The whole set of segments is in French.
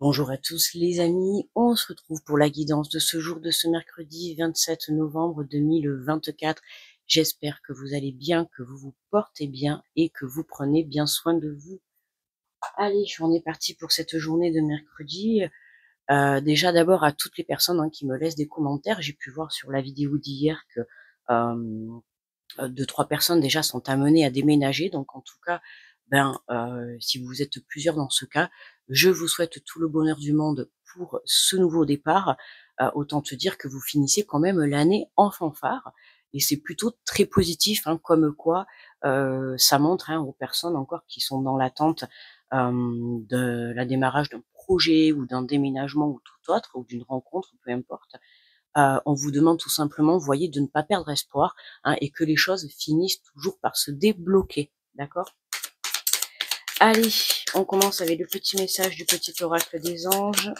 Bonjour à tous les amis, on se retrouve pour la guidance de ce jour, de ce mercredi 27 novembre 2024. J'espère que vous allez bien, que vous vous portez bien et que vous prenez bien soin de vous. Allez, on est parti pour cette journée de mercredi. Déjà d'abord à toutes les personnes qui me laissent des commentaires. J'ai pu voir sur la vidéo d'hier que 2-3 personnes déjà sont amenées à déménager. Donc en tout cas, si vous êtes plusieurs dans ce cas, je vous souhaite tout le bonheur du monde pour ce nouveau départ. Autant te dire que vous finissez quand même l'année en fanfare. Et c'est plutôt très positif, comme quoi ça montre aux personnes encore qui sont dans l'attente de la démarrage d'un projet ou d'un déménagement ou tout autre, ou d'une rencontre, peu importe. On vous demande tout simplement, vous voyez, de ne pas perdre espoir et que les choses finissent toujours par se débloquer. D'accord? Allez, on commence avec le petit message du petit oracle des anges.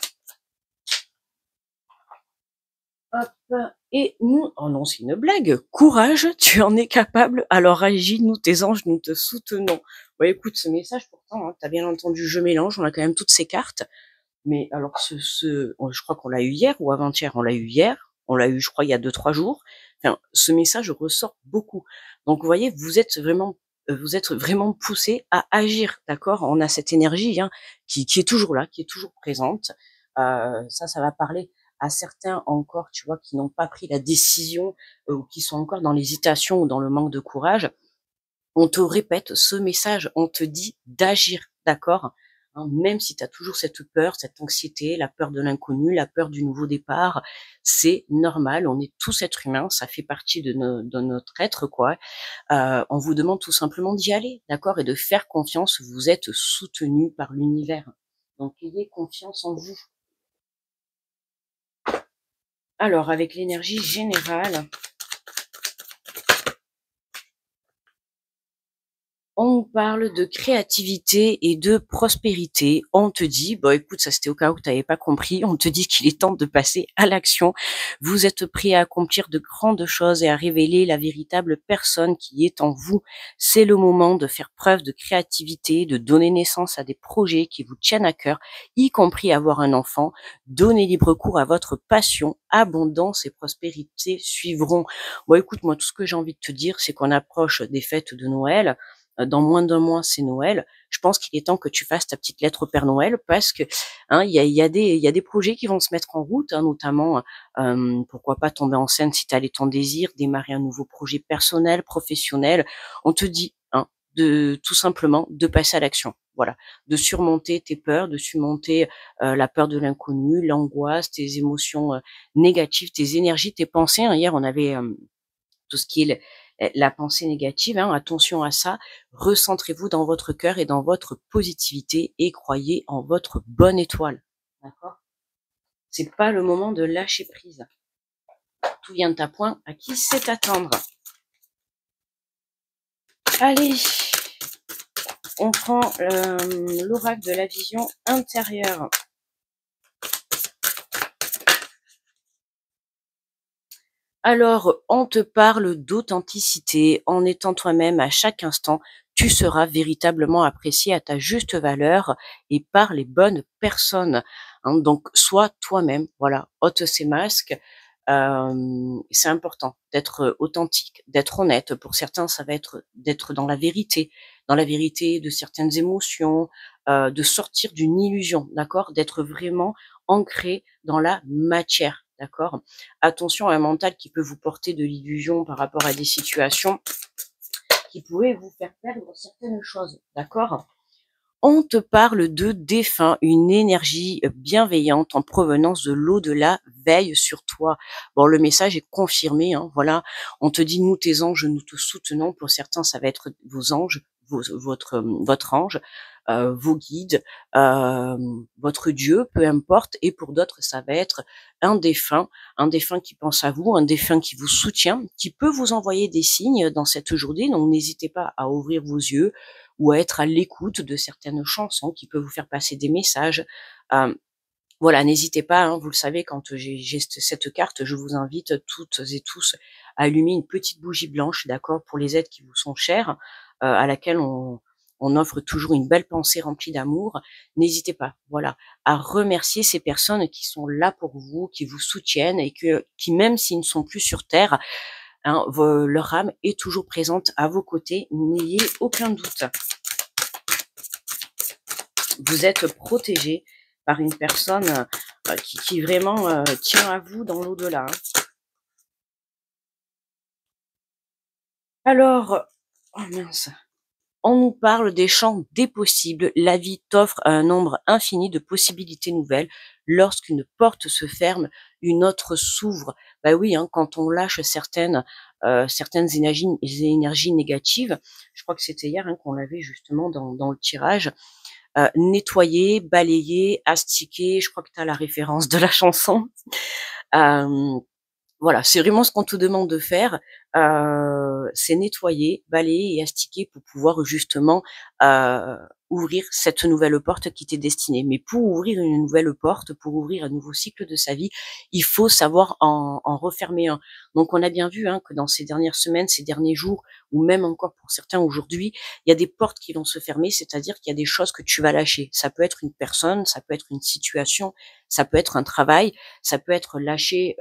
Hop, et nous, oh non, c'est une blague. Courage, tu en es capable. Alors agis, nous, tes anges, nous te soutenons. Ouais, écoute, ce message, pourtant, t'as bien entendu, je mélange, on a quand même toutes ces cartes. Mais alors, je crois qu'on l'a eu hier ou avant-hier. On l'a eu hier. On l'a eu, je crois, il y a 2-3 jours. Enfin, ce message ressort beaucoup. Donc, vous voyez, vous êtes vraiment poussé à agir, d'accord? On a cette énergie qui est toujours là, qui est toujours présente. Ça va parler à certains encore, tu vois, qui n'ont pas pris la décision ou qui sont encore dans l'hésitation ou dans le manque de courage. On te répète ce message, on te dit d'agir, d'accord? Même si tu as toujours cette peur, cette anxiété, la peur de l'inconnu, la peur du nouveau départ, c'est normal, on est tous êtres humains, ça fait partie de notre être, quoi. On vous demande tout simplement d'y aller, d'accord? Et de faire confiance, vous êtes soutenu par l'univers. Donc ayez confiance en vous. Alors, avec l'énergie générale, on parle de créativité et de prospérité. On te dit, bon écoute, ça c'était au cas où tu n'avais pas compris, on te dit qu'il est temps de passer à l'action. Vous êtes prêt à accomplir de grandes choses et à révéler la véritable personne qui est en vous. C'est le moment de faire preuve de créativité, de donner naissance à des projets qui vous tiennent à cœur, y compris avoir un enfant. Donnez libre cours à votre passion, abondance et prospérité suivront. Bon écoute, moi tout ce que j'ai envie de te dire, c'est qu'on approche des fêtes de Noël. Dans moins d'un mois, c'est Noël. Je pense qu'il est temps que tu fasses ta petite lettre au Père Noël parce que il y a des projets qui vont se mettre en route, notamment pourquoi pas tomber enceinte si tel est ton désir, démarrer un nouveau projet personnel, professionnel. On te dit de tout simplement de passer à l'action. Voilà, de surmonter tes peurs, de surmonter la peur de l'inconnu, l'angoisse, tes émotions négatives, tes énergies, tes pensées. Hier, on avait tout ce qui est la pensée négative, attention à ça, recentrez-vous dans votre cœur et dans votre positivité et croyez en votre bonne étoile. D'accord? C'est pas le moment de lâcher prise. Tout vient à point, à qui sait attendre. Allez, on prend l'oracle de la vision intérieure. Alors, on te parle d'authenticité. En étant toi-même à chaque instant, tu seras véritablement apprécié à ta juste valeur et par les bonnes personnes. Donc, sois toi-même. Voilà, ôte ces masques. C'est important d'être authentique, d'être honnête. Pour certains, ça va être d'être dans la vérité de certaines émotions, de sortir d'une illusion, d'accord? D'être vraiment ancré dans la matière, d'accord? Attention à un mental qui peut vous porter de l'illusion par rapport à des situations qui pourraient vous faire perdre certaines choses, d'accord? On te parle de défunt, une énergie bienveillante en provenance de l'au-delà veille sur toi. Bon, le message est confirmé, voilà. On te dit, nous, tes anges, nous te soutenons. Pour certains, ça va être vos anges, votre ange, vos guides, votre Dieu, peu importe. Et pour d'autres, ça va être un défunt qui pense à vous, un défunt qui vous soutient, qui peut vous envoyer des signes dans cette journée. Donc, n'hésitez pas à ouvrir vos yeux ou à être à l'écoute de certaines chansons qui peuvent vous faire passer des messages. Voilà, n'hésitez pas, vous le savez, quand j'ai cette carte, je vous invite toutes et tous à allumer une petite bougie blanche, d'accord, pour les êtres qui vous sont chers, à laquelle on on offre toujours une belle pensée remplie d'amour. N'hésitez pas, voilà, à remercier ces personnes qui sont là pour vous, qui vous soutiennent et qui même s'ils ne sont plus sur terre, hein, leur âme est toujours présente à vos côtés. N'ayez aucun doute. Vous êtes protégé par une personne qui vraiment tient à vous dans l'au-delà. Alors, oh mince, on nous parle des champs des possibles. La vie t'offre un nombre infini de possibilités nouvelles. Lorsqu'une porte se ferme, une autre s'ouvre. Bah oui, hein, quand on lâche certaines énergies négatives, je crois que c'était hier hein, qu'on l'avait justement dans le tirage, nettoyer, balayer, astiquer, je crois que tu as la référence de la chanson. Voilà, c'est vraiment ce qu'on te demande de faire, c'est nettoyer, balayer et astiquer pour pouvoir justement, heu, ouvrir cette nouvelle porte qui t'est destinée. Mais pour ouvrir une nouvelle porte, pour ouvrir un nouveau cycle de sa vie, il faut savoir en refermer un. Donc on a bien vu, hein, que dans ces dernières semaines, ces derniers jours ou même encore pour certains aujourd'hui, il y a des portes qui vont se fermer, c'est-à-dire qu'il y a des choses que tu vas lâcher. Ça peut être une personne, ça peut être une situation, ça peut être un travail, ça peut être lâcher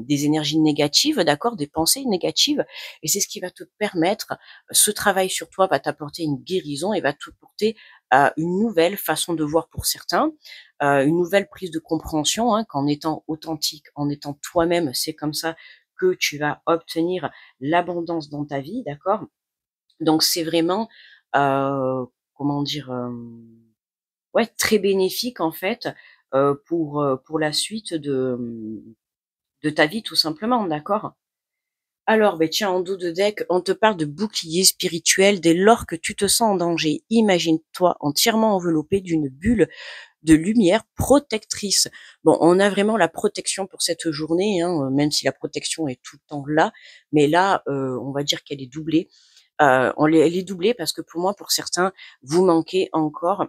des énergies négatives, d'accord, des pensées négatives, et c'est ce qui va te permettre, ce travail sur toi va t'apporter une guérison et va te porter à une nouvelle façon de voir pour certains, une nouvelle prise de compréhension, hein, qu'en étant authentique, en étant toi-même, c'est comme ça que tu vas obtenir l'abondance dans ta vie, d'accord. Donc c'est vraiment, comment dire, ouais, très bénéfique en fait, pour la suite de ta vie tout simplement, d'accord? Alors, ben tiens, en dos de deck, on te parle de bouclier spirituel dès lors que tu te sens en danger. Imagine-toi entièrement enveloppé d'une bulle de lumière protectrice. Bon, on a vraiment la protection pour cette journée, hein, même si la protection est tout le temps là, mais là, on va dire qu'elle est doublée. Elle est doublée parce que pour moi, pour certains, vous manquez encore.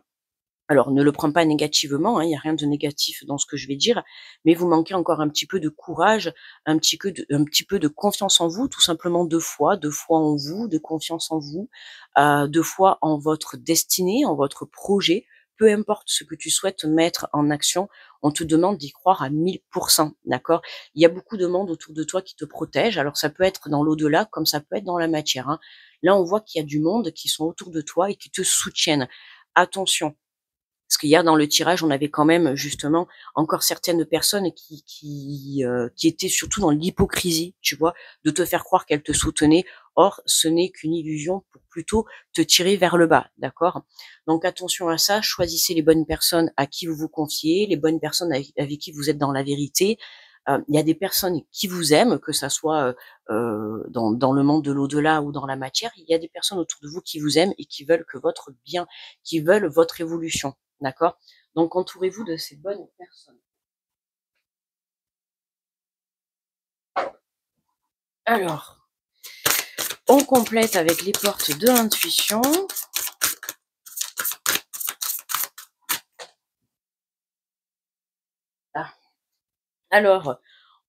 Alors, ne le prends pas négativement, hein, il y a rien de négatif dans ce que je vais dire, mais vous manquez encore un petit peu de courage, un petit peu de confiance en vous, tout simplement de foi en vous, de confiance en vous, de foi en votre destinée, en votre projet. Peu importe ce que tu souhaites mettre en action, on te demande d'y croire à 1000%, d'accord? Il y a beaucoup de monde autour de toi qui te protège, alors ça peut être dans l'au-delà comme ça peut être dans la matière, hein. Là, on voit qu'il y a du monde qui sont autour de toi et qui te soutiennent. Attention, parce qu'hier dans le tirage, on avait quand même justement encore certaines personnes qui étaient surtout dans l'hypocrisie, tu vois? De te faire croire qu'elles te soutenaient. Or, ce n'est qu'une illusion pour plutôt te tirer vers le bas, d'accord? Donc attention à ça, choisissez les bonnes personnes à qui vous vous confiez, les bonnes personnes avec qui vous êtes dans la vérité. Il y a des personnes qui vous aiment, que ça soit, dans le monde de l'au-delà ou dans la matière. Il y a des personnes autour de vous qui vous aiment et qui veulent que votre bien, qui veulent votre évolution. D'accord? Donc entourez-vous de ces bonnes personnes. Alors, on complète avec les portes de l'intuition. Ah. Alors,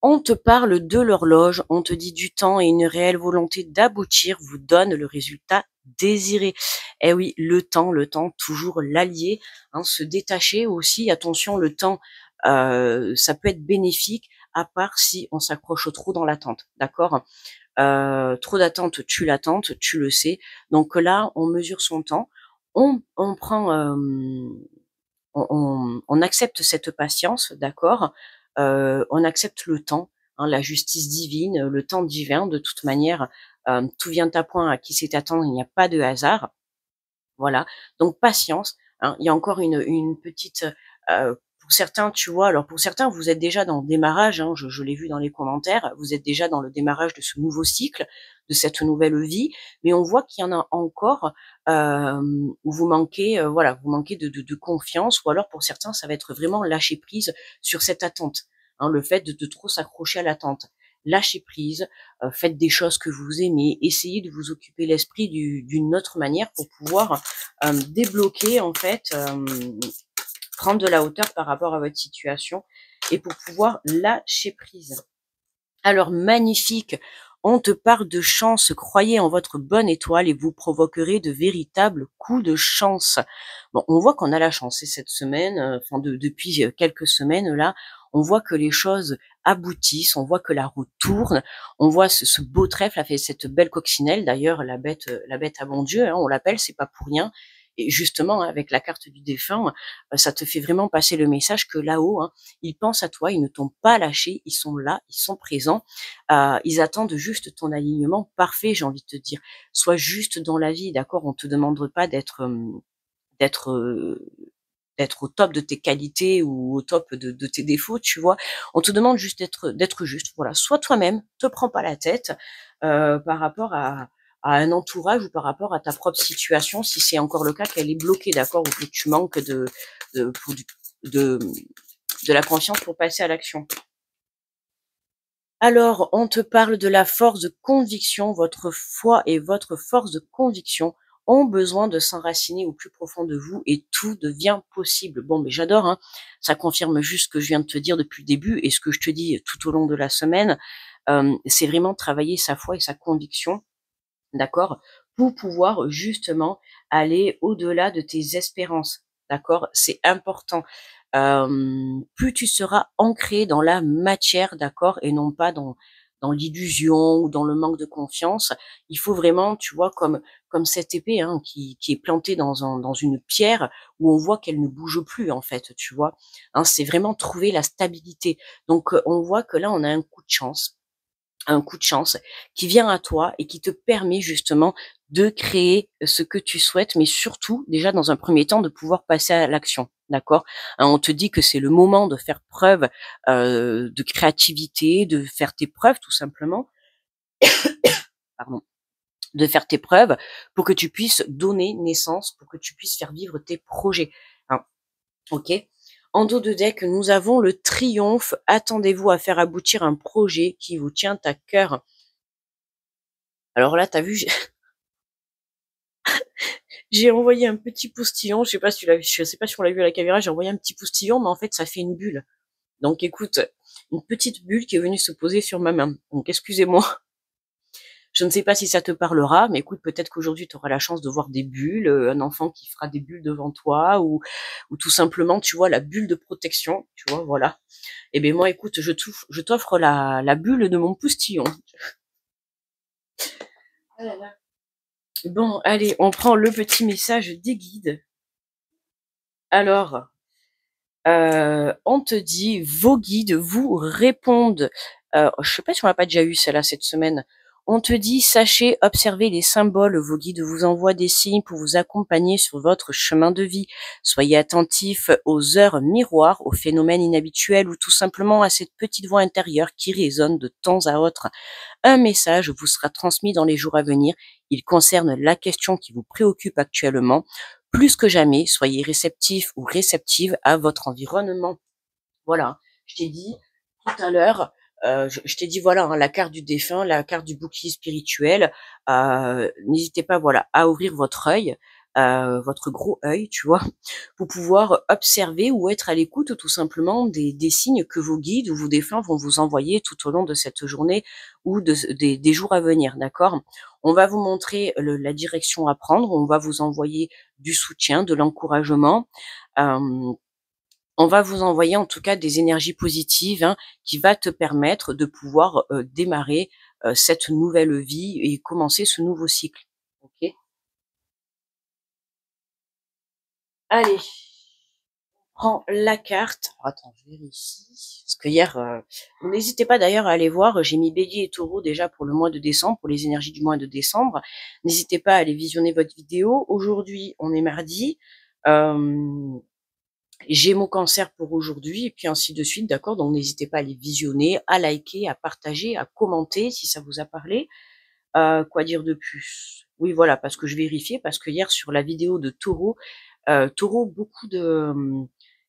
on te parle de l'horloge, on te dit du temps et une réelle volonté d'aboutir vous donne le résultat désiré. Eh oui, le temps, toujours l'allié, hein, se détacher aussi. Attention, le temps, ça peut être bénéfique, à part si on s'accroche trop dans l'attente, d'accord? Trop d'attente tue l'attente, tu le sais. Donc là, on mesure son temps, on prend, on accepte cette patience, d'accord? On accepte le temps, hein, la justice divine, le temps divin. De toute manière, tout vient à point à qui sait attendre, il n'y a pas de hasard. Voilà, donc patience, hein. Il y a encore une petite, pour certains, tu vois, alors pour certains, vous êtes déjà dans le démarrage, hein, je l'ai vu dans les commentaires, vous êtes déjà dans le démarrage de ce nouveau cycle, de cette nouvelle vie, mais on voit qu'il y en a encore, où vous manquez, voilà, vous manquez de confiance, ou alors pour certains, ça va être vraiment lâcher prise sur cette attente, hein, le fait de trop s'accrocher à l'attente. Lâchez prise, faites des choses que vous aimez, essayez de vous occuper l'esprit d'une autre manière pour pouvoir débloquer en fait, prendre de la hauteur par rapport à votre situation et pour pouvoir lâcher prise. Alors magnifique, On te parle de chance, croyez en votre bonne étoile et vous provoquerez de véritables coups de chance. Bon, on voit qu'on a la chance et cette semaine, depuis quelques semaines là, on voit que les choses aboutissent, on voit que la roue tourne, on voit ce beau trèfle, a fait cette belle coccinelle. D'ailleurs, la bête à bon Dieu, hein, on l'appelle, c'est pas pour rien. Et justement, hein, avec la carte du défunt, ça te fait vraiment passer le message que là-haut, hein, ils pensent à toi, ils ne t'ont pas lâché, ils sont là, ils sont présents, ils attendent juste ton alignement parfait, j'ai envie de te dire. Sois juste dans la vie, d'accord? On te demande pas d'être d'être au top de tes qualités ou au top de tes défauts, tu vois. On te demande juste d'être juste. Voilà, sois toi-même, te prends pas la tête par rapport à un entourage ou par rapport à ta propre situation, si c'est encore le cas qu'elle est bloquée, d'accord, ou que tu manques de, pour du- de, de la confiance pour passer à l'action. Alors, on te parle de la force de conviction. Votre foi et votre force de conviction ont besoin de s'enraciner au plus profond de vous et tout devient possible. Bon, mais j'adore, hein. Ça confirme juste ce que je viens de te dire depuis le début et ce que je te dis tout au long de la semaine. C'est vraiment travailler sa foi et sa conviction, d'accord, pour pouvoir justement aller au-delà de tes espérances, d'accord. C'est important. Plus tu seras ancré dans la matière, d'accord, et non pas dans l'illusion ou dans le manque de confiance. Il faut vraiment, tu vois, comme cette épée, hein, qui est plantée dans une pierre où on voit qu'elle ne bouge plus, en fait, tu vois. Hein, c'est vraiment trouver la stabilité. Donc, on voit que là, on a un coup de chance qui vient à toi et qui te permet justement de créer ce que tu souhaites, mais surtout, déjà dans un premier temps, de pouvoir passer à l'action, d'accord? Hein, on te dit que c'est le moment de faire preuve de créativité, de faire tes preuves tout simplement, pardon, de faire tes preuves pour que tu puisses donner naissance, pour que tu puisses faire vivre tes projets. Hein, ok? En dos de deck, nous avons le triomphe. Attendez-vous à faire aboutir un projet qui vous tient à cœur. Alors là, t'as vu, j'ai envoyé un petit postillon, je sais pas si on l'a vu à la caméra, j'ai envoyé un petit postillon, mais en fait, ça fait une bulle. Donc, écoute, une petite bulle qui est venue se poser sur ma main. Donc, excusez-moi. Je ne sais pas si ça te parlera, mais écoute, peut-être qu'aujourd'hui, tu auras la chance de voir des bulles, un enfant qui fera des bulles devant toi, ou tout simplement, tu vois, la bulle de protection, tu vois, voilà. Et ben moi, écoute, je t'offre la bulle de mon postillon. Ah là là. Bon, allez, on prend le petit message des guides. Alors, on te dit, vos guides vous répondent. Je sais pas si on l'a pas déjà eu celle-là cette semaine. On te dit, sachez observer les symboles. Vos guides vous envoient des signes pour vous accompagner sur votre chemin de vie. Soyez attentifs aux heures miroirs, aux phénomènes inhabituels ou tout simplement à cette petite voix intérieure qui résonne de temps à autre. Un message vous sera transmis dans les jours à venir. Il concerne la question qui vous préoccupe actuellement. Plus que jamais, soyez réceptif ou réceptive à votre environnement. Voilà, je t'ai dit tout à l'heure, je t'ai dit voilà, hein, la carte du défunt, la carte du bouclier spirituel. N'hésitez pas, voilà, à ouvrir votre œil, votre gros œil, tu vois, pour pouvoir observer ou être à l'écoute tout simplement des signes que vos guides ou vos défunts vont vous envoyer tout au long de cette journée ou des jours à venir, d'accord. On va vous montrer la direction à prendre, on va vous envoyer du soutien, de l'encouragement. Euh, on va vous envoyer en tout cas des énergies positives, hein, qui va te permettre de pouvoir démarrer cette nouvelle vie et commencer ce nouveau cycle. Ok. Allez, prends la carte. Oh, attends, je vérifie. Parce que hier, n'hésitez pas d'ailleurs à aller voir. J'ai mis Bélier et Taureau déjà pour le mois de décembre, pour les énergies du mois de décembre. N'hésitez pas à aller visionner votre vidéo. Aujourd'hui, on est mardi. Euh, Gémeaux Cancer pour aujourd'hui, et puis ainsi de suite, d'accord. Donc n'hésitez pas à les visionner, à liker, à partager, à commenter si ça vous a parlé. Quoi dire de plus? Oui, voilà, parce que je vérifiais, parce que hier sur la vidéo de Taureau, Taureau,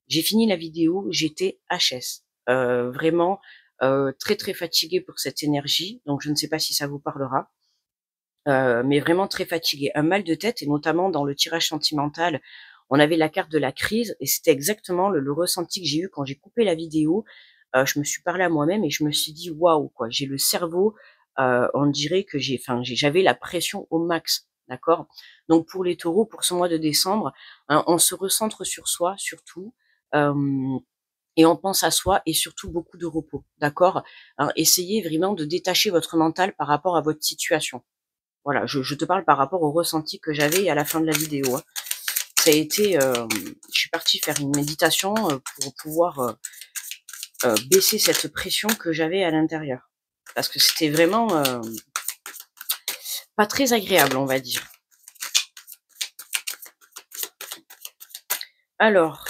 j'ai fini la vidéo, j'étais HS. Vraiment très très fatiguée pour cette énergie, donc je ne sais pas si ça vous parlera. Mais vraiment très fatiguée. Un mal de tête, et notamment dans le tirage sentimental, on avait la carte de la crise, et c'était exactement le ressenti que j'ai eu quand j'ai coupé la vidéo. Je me suis parlé à moi-même et je me suis dit waouh, quoi, j'ai le cerveau on dirait que j'avais la pression au max, d'accord? Donc pour les taureaux, pour ce mois de décembre, hein, on se recentre sur soi surtout, et on pense à soi et surtout beaucoup de repos, d'accord? Hein, essayez vraiment de détacher votre mental par rapport à votre situation. Voilà, je te parle par rapport au ressenti que j'avais à la fin de la vidéo, hein. Ça a été, je suis partie faire une méditation, pour pouvoir, baisser cette pression que j'avais à l'intérieur. Parce que c'était vraiment, pas très agréable, on va dire. Alors,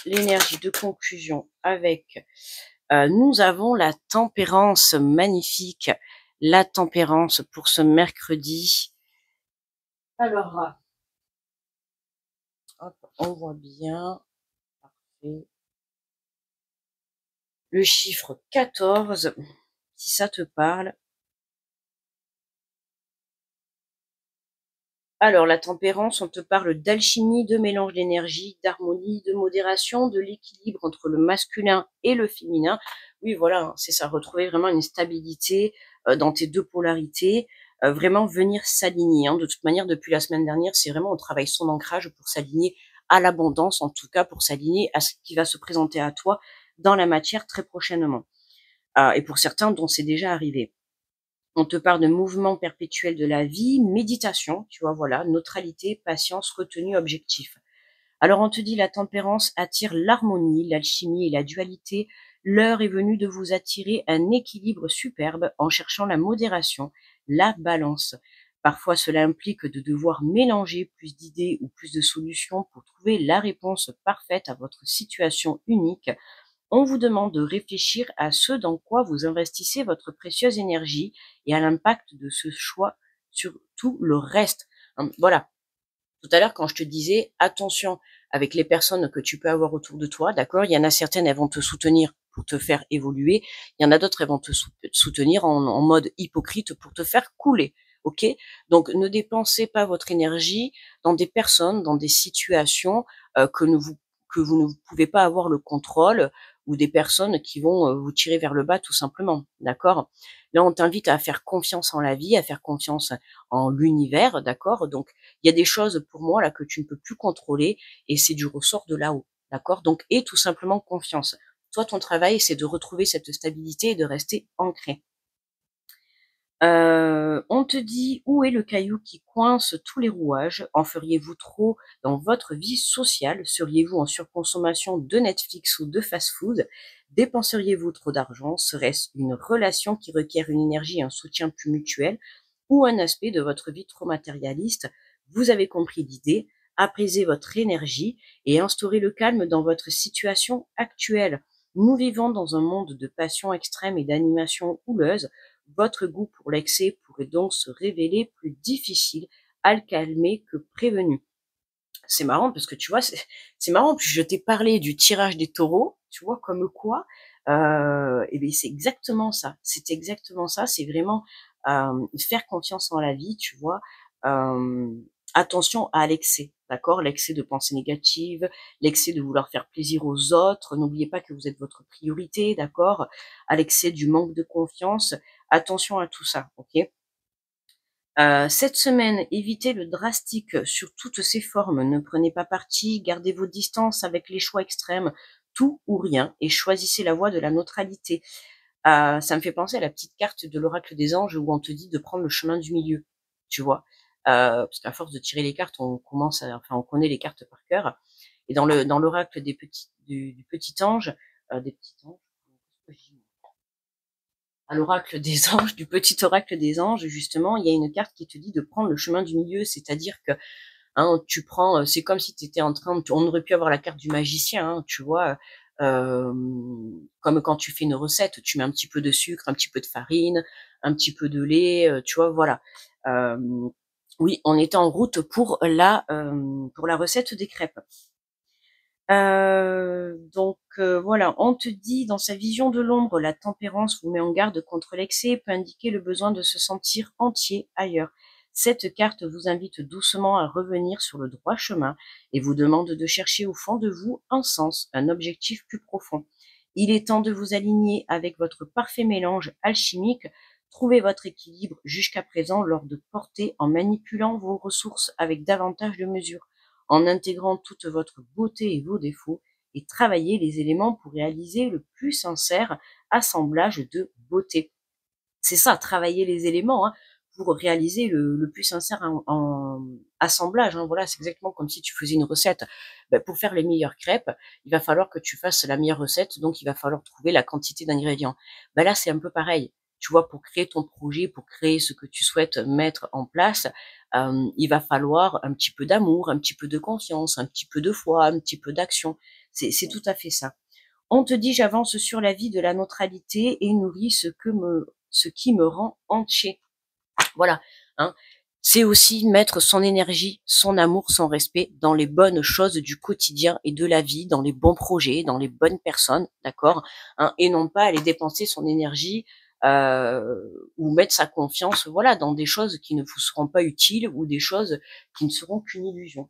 l'énergie de conclusion avec, nous avons la tempérance magnifique, la tempérance pour ce mercredi. Alors, hop, on voit bien, parfait. Le chiffre 14, si ça te parle. Alors, la tempérance, on te parle d'alchimie, de mélange d'énergie, d'harmonie, de modération, de l'équilibre entre le masculin et le féminin. Oui, voilà, hein, c'est ça, retrouver vraiment une stabilité dans tes deux polarités, vraiment venir s'aligner, hein. De toute manière, depuis la semaine dernière, c'est vraiment, on travaille son ancrage pour s'aligner à l'abondance, en tout cas pour s'aligner à ce qui va se présenter à toi dans la matière très prochainement. Et pour certains dont c'est déjà arrivé. On te parle de mouvement perpétuel de la vie, méditation, tu vois, voilà, neutralité, patience, retenue, objectif. Alors on te dit la tempérance attire l'harmonie, l'alchimie et la dualité. L'heure est venue de vous attirer un équilibre superbe en cherchant la modération, la balance. Parfois cela implique de devoir mélanger plus d'idées ou plus de solutions pour trouver la réponse parfaite à votre situation unique. On vous demande de réfléchir à ce dans quoi vous investissez votre précieuse énergie et à l'impact de ce choix sur tout le reste. Voilà. Tout à l'heure, quand je te disais, attention avec les personnes que tu peux avoir autour de toi, d'accord? Il y en a certaines, elles vont te soutenir pour te faire évoluer. Il y en a d'autres, elles vont te soutenir en mode hypocrite pour te faire couler. Ok? Donc, ne dépensez pas votre énergie dans des personnes, dans des situations que vous ne pouvez pas avoir le contrôle, ou des personnes qui vont vous tirer vers le bas tout simplement. D'accord? Là, on t'invite à faire confiance en la vie, à faire confiance en l'univers, d'accord? Donc, il y a des choses pour moi là que tu ne peux plus contrôler et c'est du ressort de là-haut, d'accord? Donc, et tout simplement confiance. Toi, ton travail, c'est de retrouver cette stabilité et de rester ancré. On te dit où est le caillou qui coince tous les rouages? En feriez-vous trop dans votre vie sociale? Seriez-vous en surconsommation de Netflix ou de fast-food? Dépenseriez-vous trop d'argent? Serait-ce une relation qui requiert une énergie et un soutien plus mutuel? Ou un aspect de votre vie trop matérialiste? Vous avez compris l'idée. Apaisez votre énergie et instaurez le calme dans votre situation actuelle. Nous vivons dans un monde de passion extrême et d'animation houleuse. Votre goût pour l'excès pourrait donc se révéler plus difficile à le calmer que prévenu. C'est marrant parce que tu vois, c'est marrant, puis je t'ai parlé du tirage des taureaux, tu vois, comme quoi, et bien c'est exactement ça. C'est exactement ça. C'est vraiment faire confiance en la vie, tu vois. Euh, Attention à l'excès, d'accord? L'excès de pensée négative, l'excès de vouloir faire plaisir aux autres. N'oubliez pas que vous êtes votre priorité, d'accord? À l'excès du manque de confiance. Attention à tout ça, ok? Cette semaine, évitez le drastique sur toutes ses formes. Ne prenez pas parti, gardez vos distances avec les choix extrêmes, tout ou rien, et choisissez la voie de la neutralité. Ça me fait penser à la petite carte de l'oracle des anges où on te dit de prendre le chemin du milieu, tu vois. Parce qu'à force de tirer les cartes, on connaît les cartes par cœur. Et dans l'oracle du petit ange, des petits anges, à l'oracle des anges, du petit oracle des anges, justement, il y a une carte qui te dit de prendre le chemin du milieu, c'est-à-dire que tu prends, c'est comme si tu étais en train, on aurait pu avoir la carte du magicien, tu vois, euh, comme quand tu fais une recette, tu mets un petit peu de sucre, un petit peu de farine, un petit peu de lait, tu vois, voilà. Euh, oui, on était en route pour la recette des crêpes. Voilà, on te dit dans sa vision de l'ombre, la tempérance vous met en garde contre l'excès et peut indiquer le besoin de se sentir entier ailleurs. Cette carte vous invite doucement à revenir sur le droit chemin et vous demande de chercher au fond de vous un sens, un objectif plus profond. Il est temps de vous aligner avec votre parfait mélange alchimique. Trouvez votre équilibre jusqu'à présent lors de porter en manipulant vos ressources avec davantage de mesure, en intégrant toute votre beauté et vos défauts, et travaillez les éléments pour réaliser le plus sincère assemblage de beauté. C'est ça, travailler les éléments, hein, pour réaliser le plus sincère en assemblage, hein. Voilà, c'est exactement comme si tu faisais une recette. Pour faire les meilleures crêpes, il va falloir que tu fasses la meilleure recette, donc il va falloir trouver la quantité d'ingrédients. Là, c'est un peu pareil. Tu vois, pour créer ton projet, pour créer ce que tu souhaites mettre en place, il va falloir un petit peu d'amour, un petit peu de confiance, un petit peu de foi, un petit peu d'action. C'est tout à fait ça. On te dit: «J'avance sur la vie de la neutralité et nourris ce qui me rend entier». Voilà, hein. C'est aussi mettre son énergie, son amour, son respect dans les bonnes choses du quotidien et de la vie, dans les bons projets, dans les bonnes personnes, d'accord, hein, et non pas aller dépenser son énergie, ou mettre sa confiance, voilà, dans des choses qui ne vous seront pas utiles ou des choses qui ne seront qu'une illusion.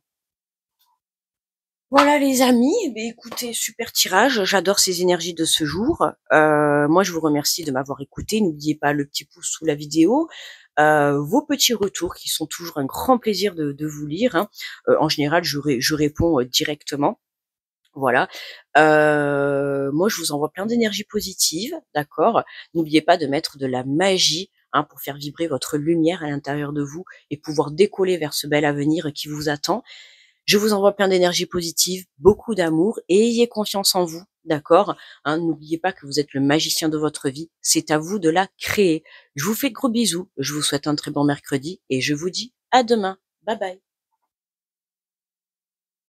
Voilà les amis, écoutez, super tirage, j'adore ces énergies de ce jour. Moi je vous remercie de m'avoir écouté. N'oubliez pas le petit pouce sous la vidéo, vos petits retours qui sont toujours un grand plaisir de vous lire, hein. En général je réponds, directement. Voilà. Moi je vous envoie plein d'énergie positive, d'accord? N'oubliez pas de mettre de la magie, hein, pour faire vibrer votre lumière à l'intérieur de vous et pouvoir décoller vers ce bel avenir qui vous attend. Je vous envoie plein d'énergie positive, beaucoup d'amour et ayez confiance en vous, d'accord, hein, n'oubliez pas que vous êtes le magicien de votre vie, c'est à vous de la créer. Je vous fais de gros bisous, je vous souhaite un très bon mercredi et je vous dis à demain. Bye bye.